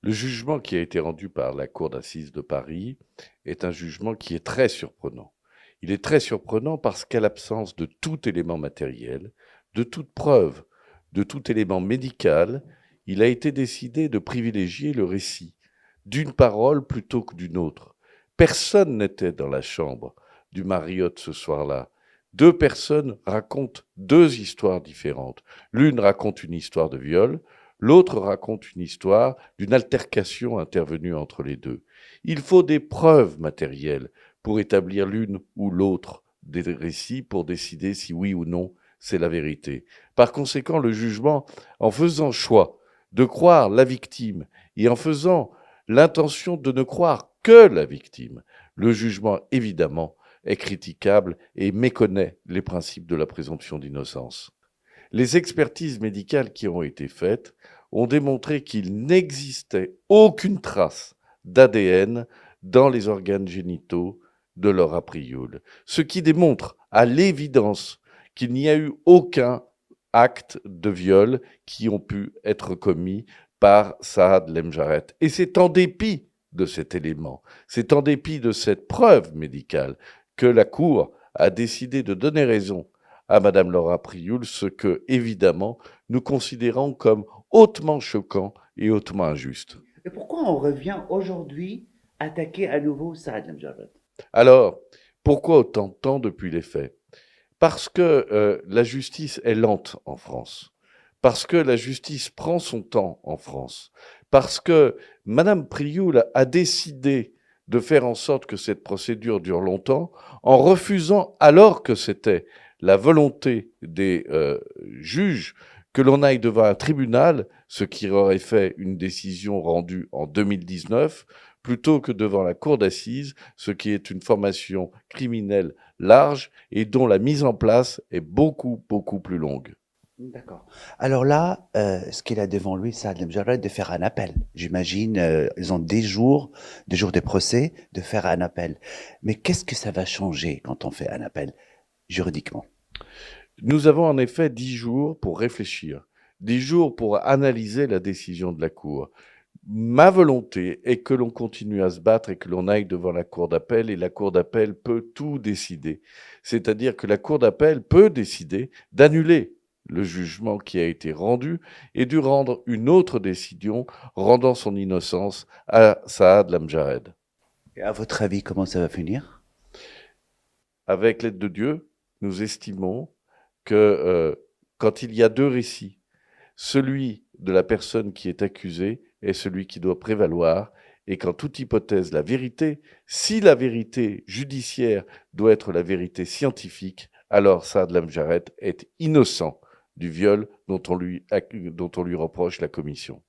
Le jugement qui a été rendu par la cour d'assises de Paris est un jugement qui est très surprenant. Il est très surprenant parce qu'à l'absence de tout élément matériel, de toute preuve, de tout élément médical, il a été décidé de privilégier le récit d'une parole plutôt que d'une autre. Personne n'était dans la chambre du Marriott ce soir-là. Deux personnes racontent deux histoires différentes. L'une raconte une histoire de viol, l'autre raconte une histoire d'une altercation intervenue entre les deux. Il faut des preuves matérielles pour établir l'une ou l'autre des récits pour décider si oui ou non c'est la vérité. Par conséquent, le jugement, en faisant choix de croire la victime et en faisant l'intention de ne croire que la victime, le jugement, évidemment, est critiquable et méconnaît les principes de la présomption d'innocence. Les expertises médicales qui ont été faites ont démontré qu'il n'existait aucune trace d'ADN dans les organes génitaux de Laura Prioul, ce qui démontre à l'évidence qu'il n'y a eu aucun acte de viol qui ont pu être commis par Saad Lemjaret. Et c'est en dépit de cet élément, c'est en dépit de cette preuve médicale que la Cour a décidé de donner raison à Madame Laura Prioul, ce que, évidemment, nous considérons comme hautement choquant et hautement injuste. Et pourquoi on revient aujourd'hui attaquer à nouveau Saad Lemjabet? Alors, pourquoi autant de temps depuis les faits? Parce que la justice est lente en France, parce que la justice prend son temps en France, parce que Madame Prioul a décidé de faire en sorte que cette procédure dure longtemps, en refusant, alors que c'était la volonté des juges, que l'on aille devant un tribunal, ce qui aurait fait une décision rendue en 2019, plutôt que devant la cour d'assises, ce qui est une formation criminelle large et dont la mise en place est beaucoup, beaucoup plus longue. D'accord. Alors là, ce qu'il a devant lui, Saad Lemjabet, de faire un appel. J'imagine, ils ont des jours de procès, de faire un appel. Mais qu'est-ce que ça va changer quand on fait un appel, juridiquement? Nous avons en effet 10 jours pour réfléchir, 10 jours pour analyser la décision de la Cour. Ma volonté est que l'on continue à se battre et que l'on aille devant la Cour d'appel, et la Cour d'appel peut tout décider. C'est-à-dire que la Cour d'appel peut décider d'annuler le jugement qui a été rendu et de rendre une autre décision rendant son innocence à Saad Lamjared. Et à votre avis, comment ça va finir? Avec l'aide de Dieu, nous estimons que quand il y a deux récits, celui de la personne qui est accusée est celui qui doit prévaloir, et qu'en toute hypothèse, la vérité, si la vérité judiciaire doit être la vérité scientifique, alors Saad Lamjaret est innocent du viol dont on lui reproche la commission.